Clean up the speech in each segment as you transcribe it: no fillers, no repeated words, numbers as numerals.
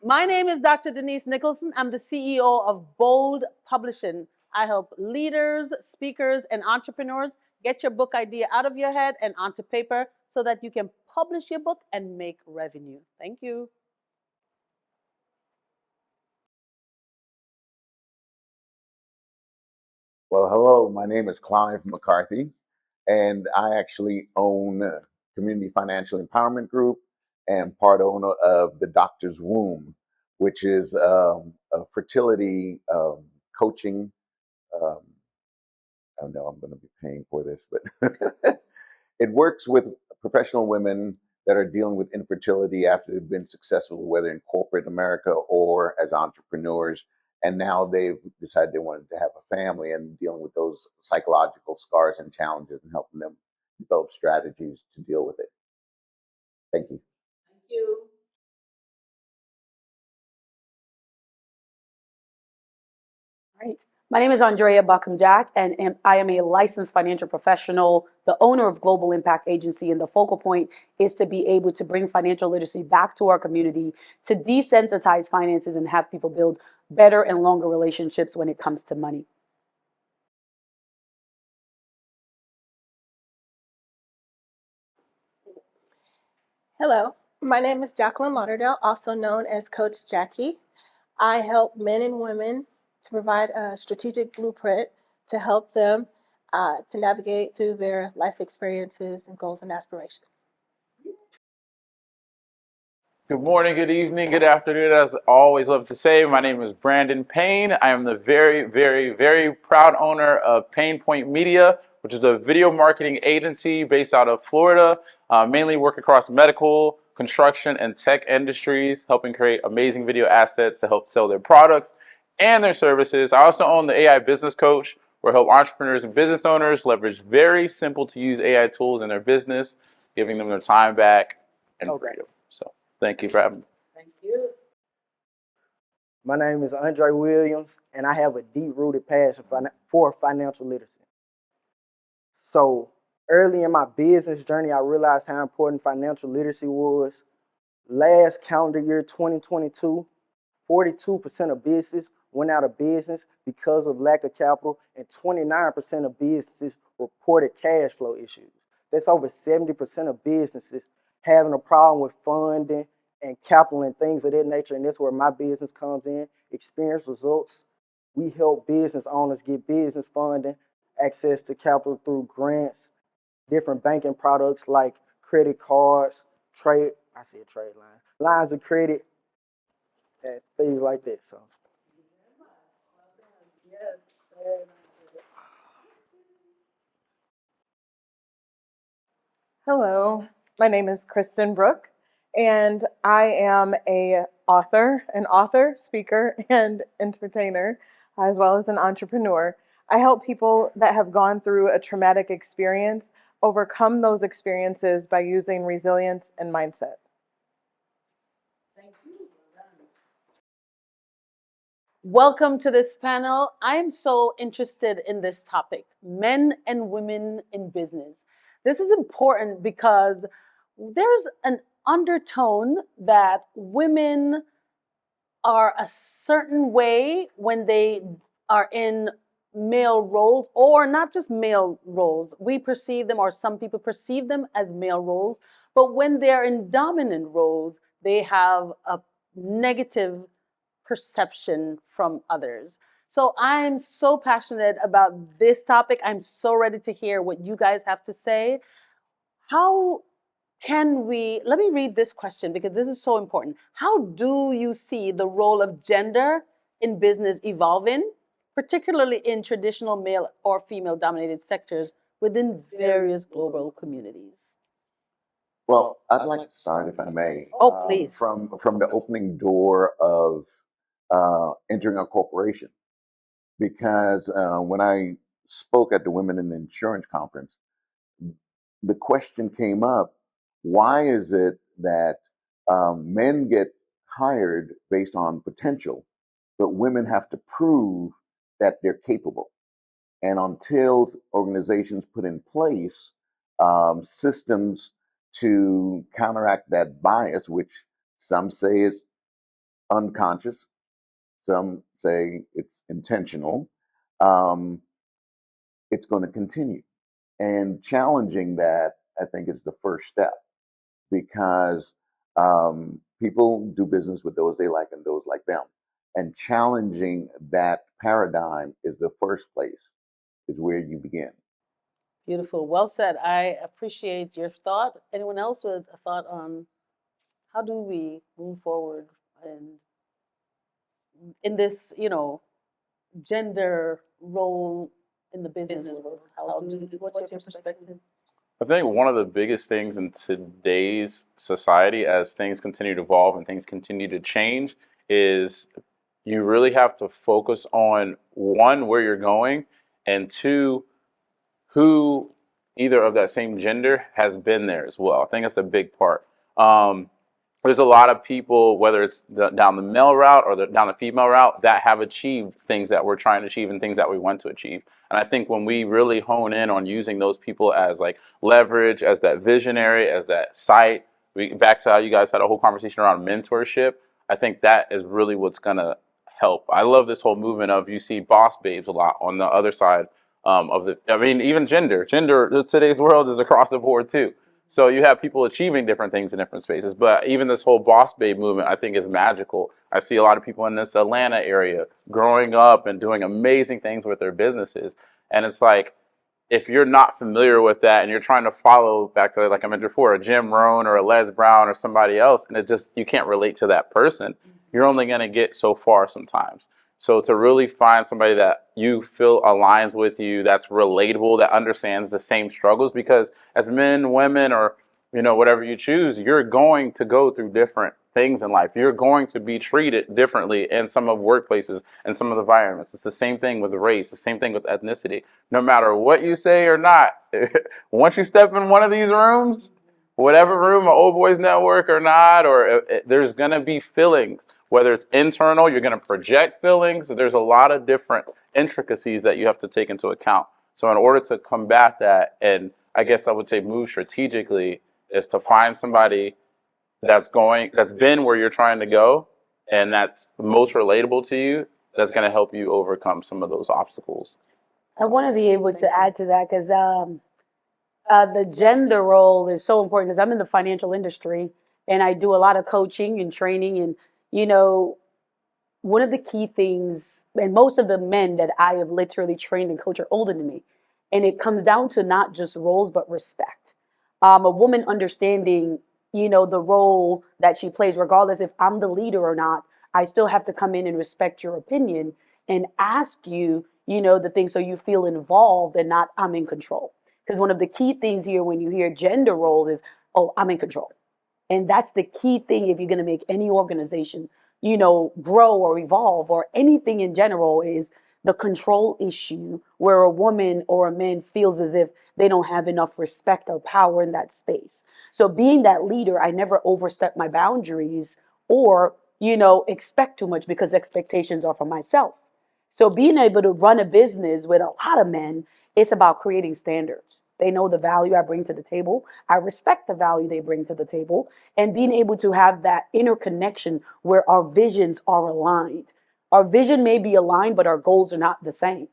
My name is Dr. Denise Nicholson. I'm the CEO of Bold Publishing. I help leaders, speakers, and entrepreneurs get your book idea out of your head and onto paper so that you can publish your book and make revenue. Thank you. Well, hello, my name is Clive McCarthy, and I actually own Community Financial Empowerment Group and part owner of the Doctor's Womb, which is a fertility coaching. Um, I know I'm going to be paying for this, but it works with professional women that are dealing with infertility after they've been successful, whether in corporate America or as entrepreneurs. And now they've decided they wanted to have a family and dealing with those psychological scars and challenges and helping them develop strategies to deal with it. Thank you. Thank you. Right. My name is Andrea Buckham Jack, and I am a licensed financial professional, the owner of Global Impact Agency, and the focal point is to be able to bring financial literacy back to our community, to desensitize finances and have people build better and longer relationships when it comes to money. Hello, my name is Jacqueline Lauderdale, also known as Coach Jackie. I help men and women to provide a strategic blueprint to help them to navigate through their life experiences and goals and aspirations. Good morning, good evening, good afternoon. As I always love to say, my name is Brandon Payne. I am the very, very, very proud owner of Payne Point Media, which is a video marketing agency based out of Florida, mainly work across medical, construction, and tech industries, helping create amazing video assets to help sell their products and their services. I also own the AI Business Coach, where I help entrepreneurs and business owners leverage very simple to use AI tools in their business, giving them their time back and freedom. So thank you for having me. Thank you. My name is Andre Williams, and I have a deep-rooted passion for financial literacy. So early in my business journey, I realized how important financial literacy was. Last calendar year, 2022, 42% of businesses went out of business because of lack of capital, and 29% of businesses reported cash flow issues. That's over 70% of businesses having a problem with funding and capital and things of that nature, and that's where my business comes in. Experience Results. We help business owners get business funding, access to capital through grants, different banking products like credit cards, trade lines of credit, and things like that. So Yes, very nice. Hello, my name is Kristen Brook, and I am an author, speaker, and entertainer, as well as an entrepreneur. I help people that have gone through a traumatic experience overcome those experiences by using resilience and mindset. Thank you. Welcome to this panel. I am so interested in this topic, men and women in business. This is important because there's an undertone that women are a certain way when they are in male roles, or not just male roles. We perceive them, or some people perceive them as male roles, but when they're in dominant roles, they have a negative perception from others. So I'm so passionate about this topic. I'm so ready to hear what you guys have to say. How can we, let me read this question because this is so important. How do you see the role of gender in business evolving, particularly in traditional male or female dominated sectors within various global communities? Well, I'd like to start, if I may, Oh, please. from the opening door of entering a corporation, because when I spoke at the Women in Insurance Conference, the question came up: why is it that men get hired based on potential, but women have to prove that they're capable? And until organizations put in place systems to counteract that bias, which some say is unconscious. Some say it's intentional. Um, it's going to continue. And challenging that, I think, is the first step because people do business with those they like and those like them. And challenging that paradigm is the first place, is where you begin. Beautiful. Well said. I appreciate your thought. Anyone else with a thought on how do we move forward and in this, gender role in the business world? What's your perspective? I think one of the biggest things in today's society, as things continue to evolve and things continue to change, is you really have to focus on one, where you're going, and two, who either of that same gender has been there as well. I think that's a big part. There's a lot of people, whether it's down the male route or down the female route, that have achieved things that we're trying to achieve and things that we want to achieve. And I think when we really hone in on using those people as like leverage, as that visionary, as that site, back to how you guys had a whole conversation around mentorship, I think that is really what's going to help. I love this whole movement of, you see boss babes a lot on the other side of the, I mean, even gender, today's world is across the board too. So you have people achieving different things in different spaces. But even this whole boss babe movement, I think, is magical. I see a lot of people in this Atlanta area growing up and doing amazing things with their businesses. And it's like, if you're not familiar with that and you're trying to follow back to, like I mentioned before, a Jim Rohn or a Les Brown or somebody else, and you can't relate to that person, you're only going to get so far sometimes. So to really find somebody that you feel aligns with you, that's relatable, that understands the same struggles, because as men, women, or whatever you choose, you're going to go through different things in life. You're going to be treated differently in some of workplaces and some of the environments. It's the same thing with race, the same thing with ethnicity. No matter what you say or not, once you step in one of these rooms, whatever room, an old boys network or not, or there's going to be feelings. Whether it's internal, you're going to project feelings. There's a lot of different intricacies that you have to take into account. So in order to combat that, and I guess I would say move strategically, is to find somebody that's been where you're trying to go, and that's most relatable to you, that's going to help you overcome some of those obstacles. I want to be able to add to that because the gender role is so important because I'm in the financial industry and I do a lot of coaching and training. And, one of the key things, and most of the men that I have literally trained and coached are older than me. And it comes down to not just roles, but respect. A woman understanding, the role that she plays, regardless if I'm the leader or not, I still have to come in and respect your opinion and ask you, the things so you feel involved and not I'm in control. Because one of the key things here when you hear gender roles is, oh, I'm in control. And that's the key thing if you're going to make any organization, grow or evolve or anything in general is the control issue where a woman or a man feels as if they don't have enough respect or power in that space. So being that leader, I never overstep my boundaries or, expect too much because expectations are for myself. So being able to run a business with a lot of men, it's about creating standards. They know the value I bring to the table. I respect the value they bring to the table. And being able to have that interconnection where our visions are aligned. Our vision may be aligned, but our goals are not the same.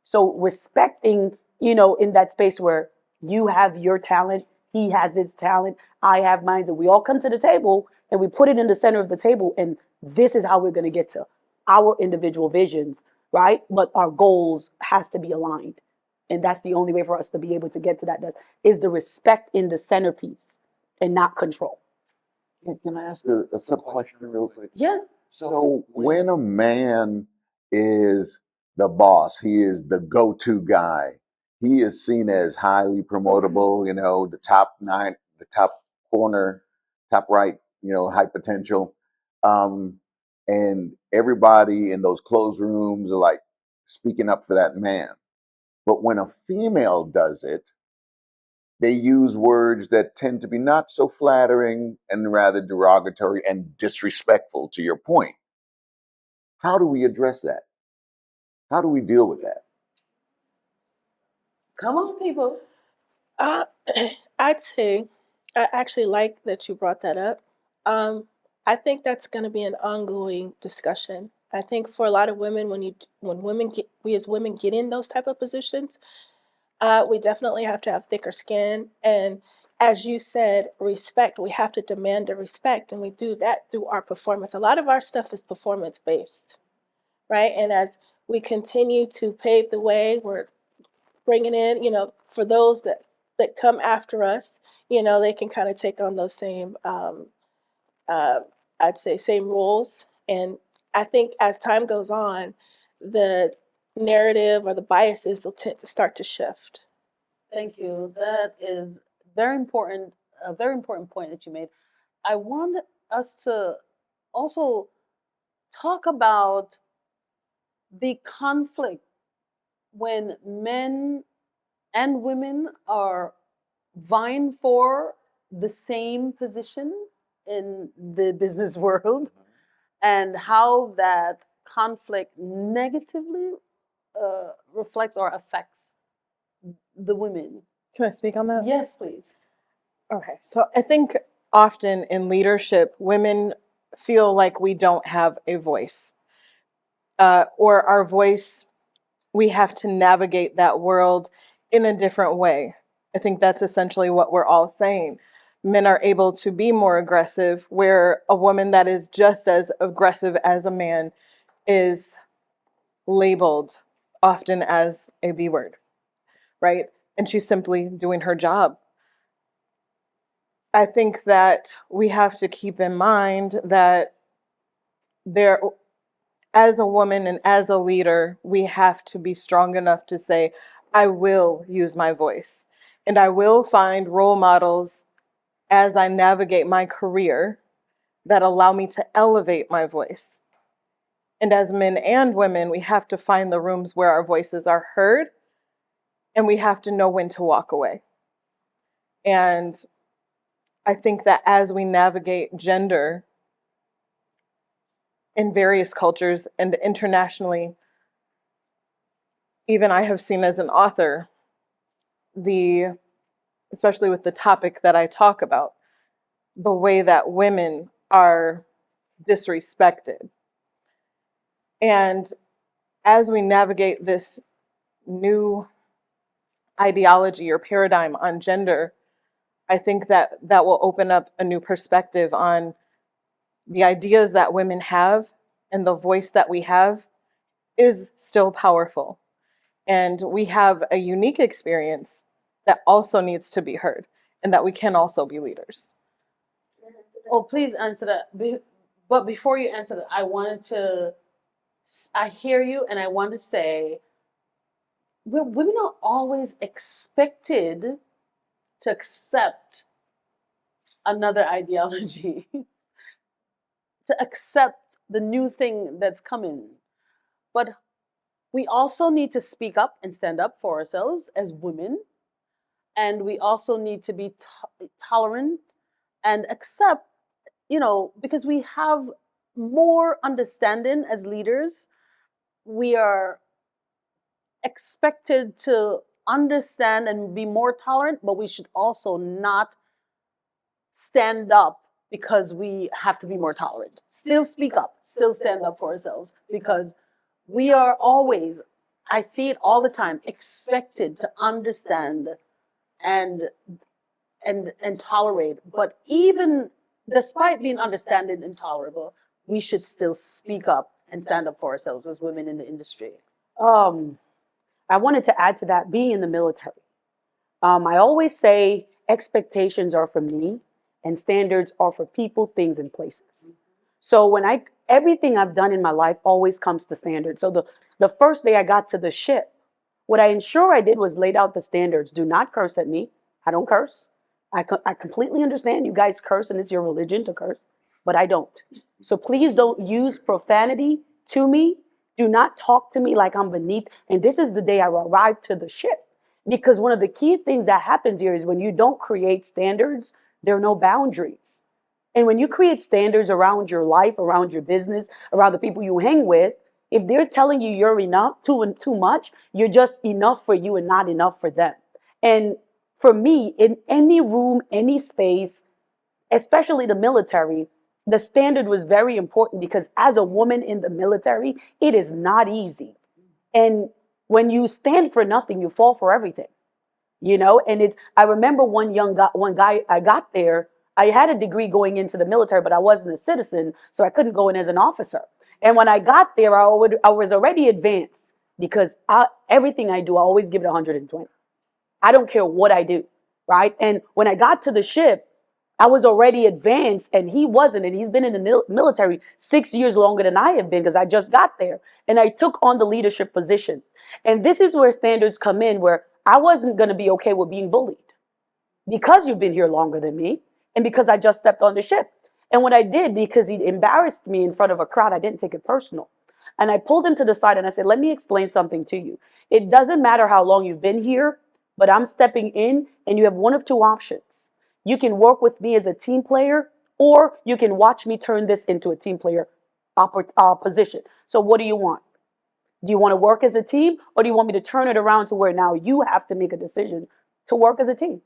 So respecting, in that space where you have your talent, he has his talent, I have mine, and we all come to the table and we put it in the center of the table. And this is how we're going to get to our individual visions, right? But our goals has to be aligned. And that's the only way for us to be able to get to that is the respect in the centerpiece and not control. Can I ask a sub question real quick? Yeah. So when a man is the boss, he is the go-to guy. He is seen as highly promotable, the top nine, the top corner, top right, high potential. Um, and everybody in those closed rooms are like speaking up for that man. But when a female does it, they use words that tend to be not so flattering and rather derogatory and disrespectful, to your point. How do we address that? How do we deal with that? Come on, people. Uh, I'd say I actually like that you brought that up. I I think that's going to be an ongoing discussion. I think for a lot of women, we as women get in those type of positions, we definitely have to have thicker skin. And as you said, respect. We have to demand the respect, and we do that through our performance. A lot of our stuff is performance based, right? And as we continue to pave the way, we're bringing in, for those that come after us, they can kind of take on those same, uh, I'd say, same roles. And I think as time goes on, the narrative or the biases will start to shift. Thank you. That is very important, a very important point that you made. I want us to also talk about the conflict when men and women are vying for the same position in the business world and how that conflict negatively reflects or affects the women. Can I speak on that? Yes, please. Okay, so I think often in leadership, women feel like we don't have a voice, or our voice, we have to navigate that world in a different way. I think that's essentially what we're all saying. Men are able to be more aggressive, where a woman that is just as aggressive as a man is labeled often as a B word, right? And she's simply doing her job. I think that we have to keep in mind that there, as a woman and as a leader, we have to be strong enough to say, I will use my voice and I will find role models as I navigate my career that allow me to elevate my voice. And as men and women, we have to find the rooms where our voices are heard, and we have to know when to walk away. And I think that as we navigate gender in various cultures and internationally, even I have seen as an author, especially with the topic that I talk about, the way that women are disrespected. And as we navigate this new ideology or paradigm on gender, I think that that will open up a new perspective on the ideas that women have, and the voice that we have is still powerful. And we have a unique experience that also needs to be heard, and that we can also be leaders. Oh, please answer that. But before you answer that, I hear you, and I want to say, women are always expected to accept another ideology, to accept the new thing that's coming. But we also need to speak up and stand up for ourselves as women. And we also need to be tolerant and accept, because we have more understanding as leaders. We are expected to understand and be more tolerant, but we should also not stand up because we have to be more tolerant. Still speak up, still stand up for ourselves, because we are always, I see it all the time, expected to understand and tolerate. But even despite being understanding and tolerable, we should still speak up and stand up for ourselves as women in the industry. I wanted to add to that, being in the military. I always say expectations are for me and standards are for people, things, and places. So everything I've done in my life always comes to standards. So the first day I got to the ship, what I ensure I did was laid out the standards. Do not curse at me. I don't curse. I completely understand you guys curse and it's your religion to curse, but I don't. So please don't use profanity to me. Do not talk to me like I'm beneath. And this is the day I arrived to the ship. Because one of the key things that happens here is when you don't create standards, there are no boundaries. And when you create standards around your life, around your business, around the people you hang with, if they're telling you you're enough, too much, you're just enough for you and not enough for them. And for me, in any room, any space, especially the military, The standard was very important because as a woman in the military, it is not easy. And when you stand for nothing, you fall for everything, you know. And it's, I remember one guy, I got there, I had a degree going into the military, but I wasn't a citizen, so I couldn't go in as an officer. And when I got there, I was already advanced because everything I do, I always give it 120. I don't care what I do, right? And when I got to the ship, I was already advanced and he wasn't. And he's been in the military 6 years longer than I have been because I just got there. And I took on the leadership position. And this is where standards come in, where I wasn't going to be okay with being bullied because you've been here longer than me and because I just stepped on the ship. And what I did, because he embarrassed me in front of a crowd, I didn't take it personal. And I pulled him to the side and I said, let me explain something to you. It doesn't matter how long you've been here, but I'm stepping in and you have one of two options. You can work with me as a team player, or you can watch me turn this into a team player position. So what do you want? Do you want to work as a team, or do you want me to turn it around to where now you have to make a decision to work as a team?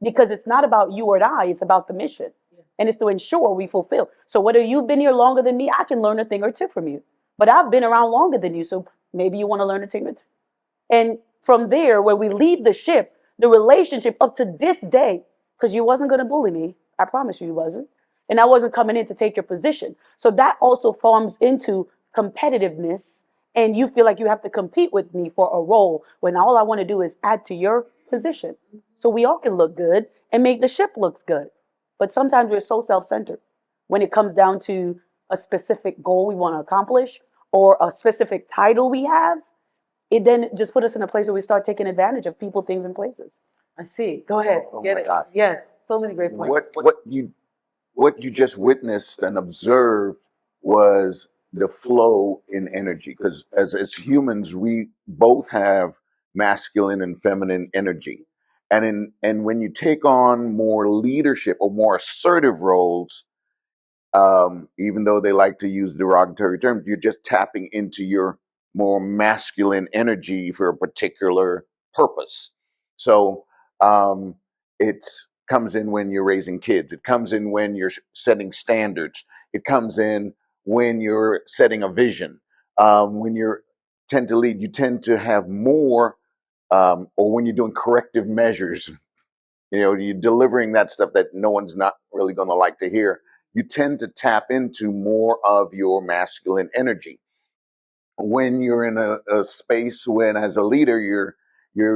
Because it's not about you or I, it's about the mission. And it's to ensure we fulfill. So whether you've been here longer than me, I can learn a thing or two from you. But I've been around longer than you, so maybe you want to learn a thing or two. And from there, when we leave the ship, the relationship up to this day, because you wasn't going to bully me, I promise you wasn't. And I wasn't coming in to take your position. So that also forms into competitiveness. And you feel like you have to compete with me for a role when all I want to do is add to your position. So we all can look good and make the ship looks good. But sometimes we're so self-centered when it comes down to a specific goal we want to accomplish or a specific title we have. It then just put us in a place where we start taking advantage of people, things, and places. I see. Go ahead. Oh Get my it. God. Yes, so many great points. What you just witnessed and observed was the flow in energy, because as humans we both have masculine and feminine energy, and when you take on more leadership or more assertive roles, even though they like to use derogatory terms, you're just tapping into your more masculine energy for a particular purpose. So um, it comes in when you're raising kids. It comes in when you're setting standards. It comes in when you're setting a vision. When you're tend to lead, you tend to have more, or when you're doing corrective measures, you're delivering that stuff that no one's not really going to like to hear. You tend to tap into more of your masculine energy. When you're in a space when, as a leader, you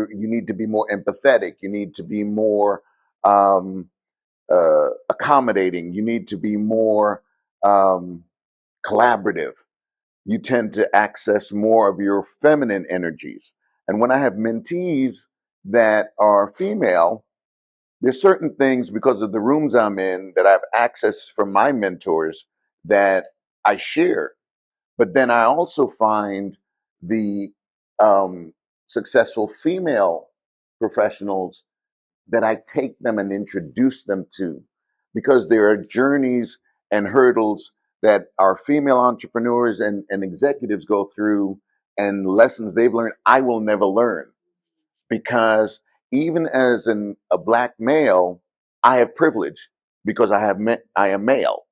need to be more empathetic. You need to be more accommodating. You need to be more collaborative. You tend to access more of your feminine energies. And when I have mentees that are female, there's certain things, because of the rooms I'm in, that I have access from my mentors that I share. But then I also find the successful female professionals that I take them and introduce them to, because there are journeys and hurdles that our female entrepreneurs and executives go through, and lessons they've learned I will never learn, because even as a black male, I have privilege because I am male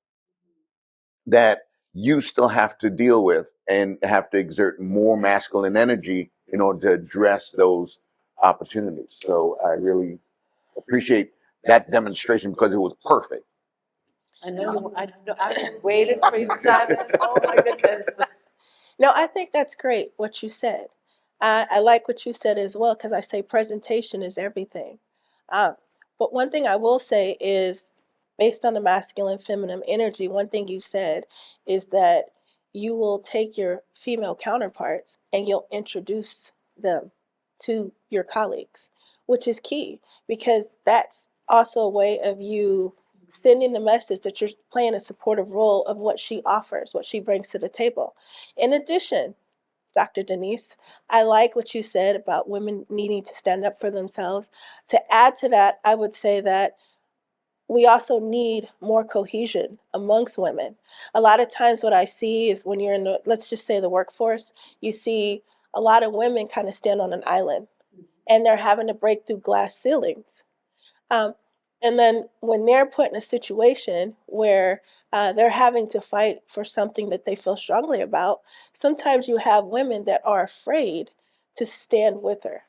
that you still have to deal with and have to exert more masculine energy in order to address those opportunities. So I really appreciate that demonstration because it was perfect. I know you. I waited for you to chime in. Oh my goodness. No, I think that's great what you said. I like what you said as well, because I say presentation is everything. Um, but one thing I will say is, based on the masculine feminine energy, one thing you said is that you will take your female counterparts and you'll introduce them to your colleagues, which is key, because that's also a way of you sending the message that you're playing a supportive role of what she offers, what she brings to the table. In addition, Dr. Denise, I like what you said about women needing to stand up for themselves. To add to that, I would say that we also need more cohesion amongst women. A lot of times, what I see is when you're in the, let's just say, the workforce, you see a lot of women kind of stand on an island and they're having to break through glass ceilings. Um, And then when they're put in a situation where they're having to fight for something that they feel strongly about, sometimes you have women that are afraid to stand with her.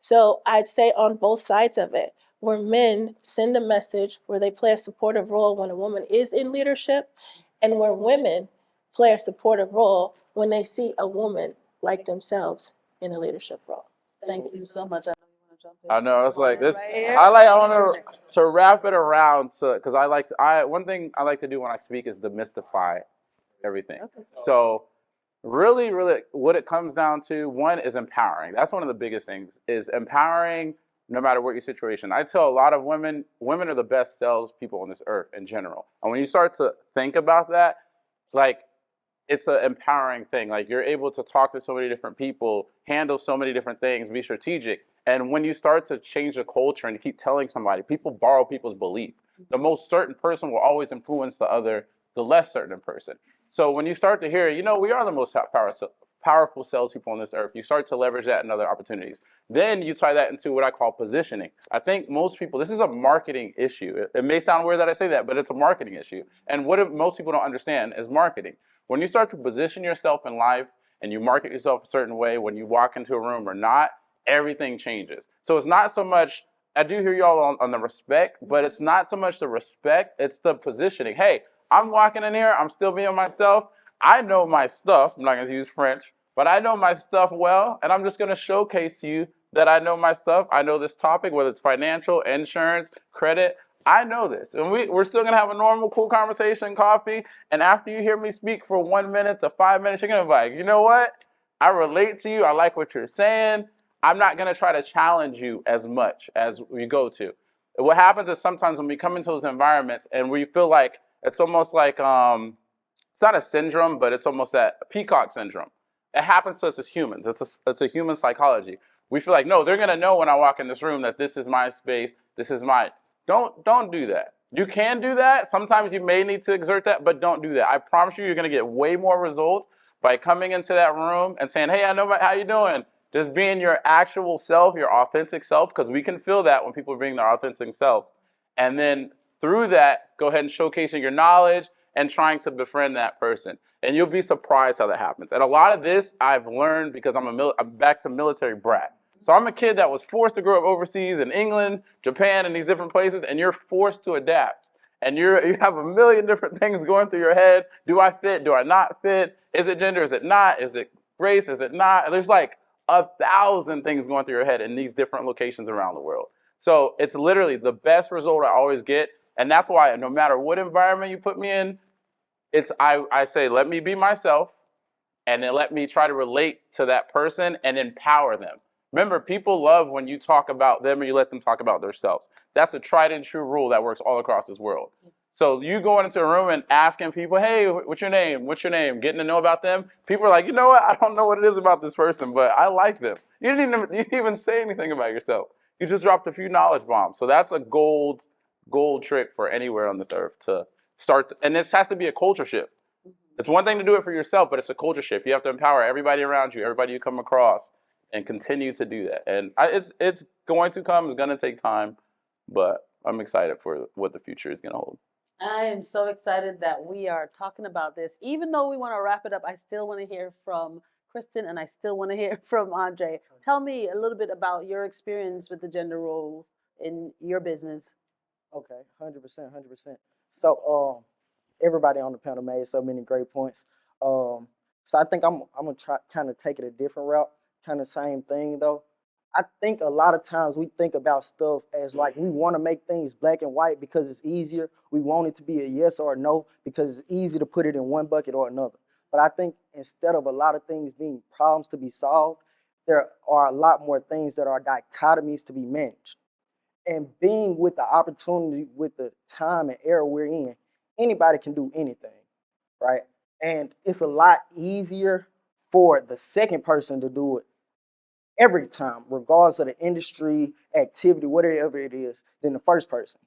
So I'd say on both sides of it, where men send a message, where they play a supportive role when a woman is in leadership, and where women play a supportive role when they see a woman like themselves in a leadership role. Thank you so much. I know you want to jump in. I know it's like this. Right here. I want to wrap it around because one thing I like to do when I speak is demystify everything. Okay. So really, really, what it comes down to, one is empowering. That's one of the biggest things, is empowering no matter what your situation. I tell a lot of women are the best salespeople on this earth in general. And when you start to think about that, like, it's an empowering thing. Like, you're able to talk to so many different people, handle so many different things, be strategic. And when you start to change the culture and you keep telling somebody, people borrow people's belief. The most certain person will always influence the less certain person. So when you start to hear, we are the most powerful salespeople on this earth, you start to leverage that in other opportunities. Then you tie that into what I call positioning. I think most people, this is a marketing issue. It may sound weird that I say that, but it's a marketing issue. And what most people don't understand is marketing. When you start to position yourself in life and you market yourself a certain way, when you walk into a room or not, everything changes. So it's not so much, I do hear y'all on the respect, but it's not so much the respect, it's the positioning. Hey, I'm walking in here, I'm still being myself. I know my stuff, I'm not going to use French, but I know my stuff well, and I'm just going to showcase to you that I know my stuff. I know this topic, whether it's financial, insurance, credit. I know this. And we're still going to have a normal, cool conversation, coffee. And after you hear me speak for 1 minute to 5 minutes, you're going to be like, you know what? I relate to you. I like what you're saying. I'm not going to try to challenge you as much as we go to. What happens is sometimes when we come into those environments and we feel like it's almost like, it's not a syndrome, but it's almost that peacock syndrome. It happens to us as humans. It's a human psychology. We feel like, no, they're going to know when I walk in this room that this is my space, this is mine. Don't do that. You can do that. Sometimes you may need to exert that, but don't do that. I promise you're going to get way more results by coming into that room and saying, hey, I know how you doing. Just being your actual self, your authentic self, because we can feel that when people are being their authentic self. And then through that, go ahead and showcasing your knowledge and trying to befriend that person. And you'll be surprised how that happens. And a lot of this I've learned because I'm back to military brat. So I'm a kid that was forced to grow up overseas in England, Japan, and these different places, and you're forced to adapt. And you have a million different things going through your head. Do I fit? Do I not fit? Is it gender? Is it not? Is it race? Is it not? There's like 1,000 things going through your head in these different locations around the world. So it's literally the best result I always get. And that's why no matter what environment you put me in, I say, let me be myself, and then let me try to relate to that person and empower them. Remember, people love when you talk about them and you let them talk about themselves. That's a tried and true rule that works all across this world. So you going into a room and asking people, hey, what's your name? What's your name? Getting to know about them. People are like, you know what? I don't know what it is about this person, but I like them. You didn't even say anything about yourself. You just dropped a few knowledge bombs. So that's a gold trick for anywhere on this earth to start. And this has to be a culture shift. It's one thing to do it for yourself, but it's a culture shift. You have to empower everybody around you, everybody you come across, and continue to do that. And it's going to come. It's going to take time, but I'm excited for what the future is going to hold. I am so excited that we are talking about this. Even though we want to wrap it up, I still want to hear from Kristen and I still want to hear from Andre. Tell me a little bit about your experience with the gender role in your business. Okay, 100%, 100%. So, everybody on the panel made so many great points. So I think I'm gonna try kind of take it a different route, kind of same thing though. I think a lot of times we think about stuff as like we want to make things black and white because it's easier. We want it to be a yes or a no because it's easy to put it in one bucket or another. But I think instead of a lot of things being problems to be solved, there are a lot more things that are dichotomies to be managed. And being with the opportunity, with the time and era we're in, anybody can do anything, right? And it's a lot easier for the second person to do it every time, regardless of the industry, activity, whatever it is, than the first person.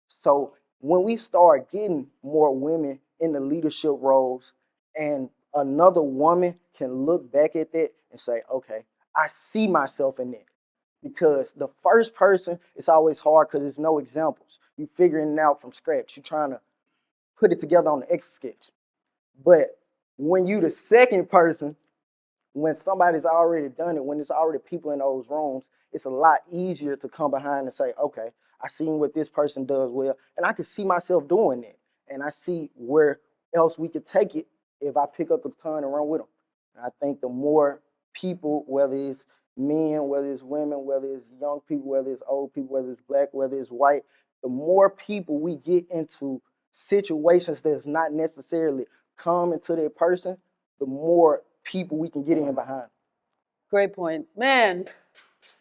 So when we start getting more women in the leadership roles and another woman can look back at that and say, okay, I see myself in that. because the first person, it's always hard because there's no examples. You figuring it out from scratch. You're trying to put it together on the Excel sketch. But when you the second person, when somebody's already done it, when there's already people in those rooms, it's a lot easier to come behind and say, okay, I seen what this person does well, and I can see myself doing it. And I see where else we could take it if I pick up the baton and run with them. And I think the more people, whether it's men, whether it's women, whether it's young people, whether it's old people, whether it's black, whether it's white, the more people we get into situations that's not necessarily common to their person, the more people we can get in behind. Great point. Man,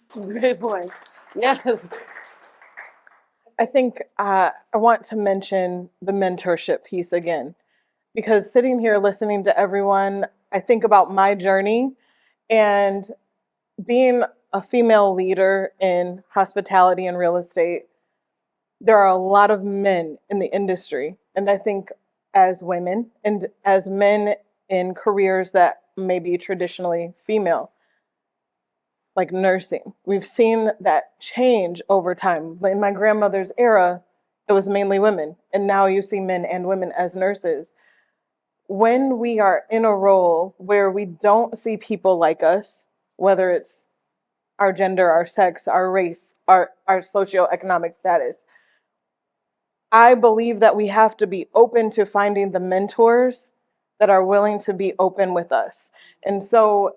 great point. Yes. I think I want to mention the mentorship piece again, because sitting here listening to everyone, I think about my journey and being a female leader in hospitality and real estate. There are a lot of men in the industry. And I think as women and as men in careers that may be traditionally female, like nursing, we've seen that change over time. In my grandmother's era, it was mainly women. And now you see men and women as nurses. When we are in a role where we don't see people like us, whether it's our gender, our sex, our race, our socioeconomic status, I believe that we have to be open to finding the mentors that are willing to be open with us. And so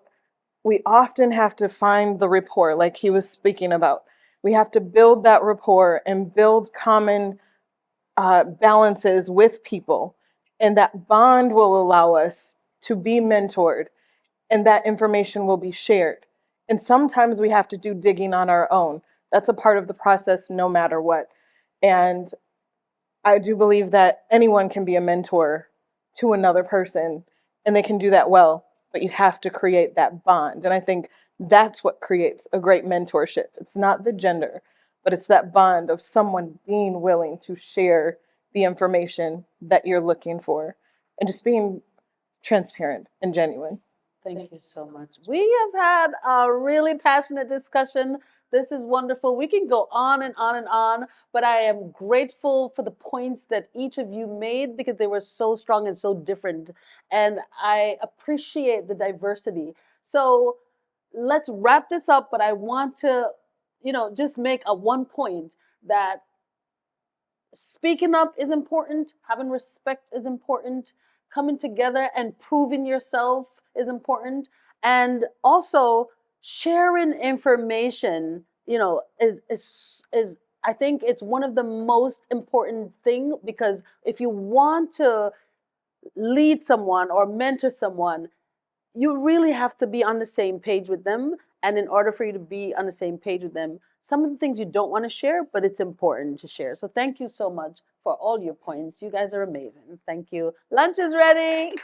we often have to find the rapport, like he was speaking about. We have to build that rapport and build common balances with people. And that bond will allow us to be mentored, and that information will be shared. And sometimes we have to do digging on our own. That's a part of the process no matter what. And I do believe that anyone can be a mentor to another person, and they can do that well, but you have to create that bond. And I think that's what creates a great mentorship. It's not the gender, but it's that bond of someone being willing to share the information that you're looking for and just being transparent and genuine. Thank you so much. We have had a really passionate discussion. This is wonderful. We can go on and on and on, but I am grateful for the points that each of you made because they were so strong and so different. And I appreciate the diversity. So let's wrap this up, but I want to, just make a one point that speaking up is important, having respect is important, coming together and proving yourself is important, and also sharing information, is I think it's one of the most important thing, because if you want to lead someone or mentor someone, you really have to be on the same page with them. And in order for you to be on the same page with them, some of the things you don't want to share, but it's important to share. So thank you so much for all your points. You guys are amazing. Thank you. Lunch is ready.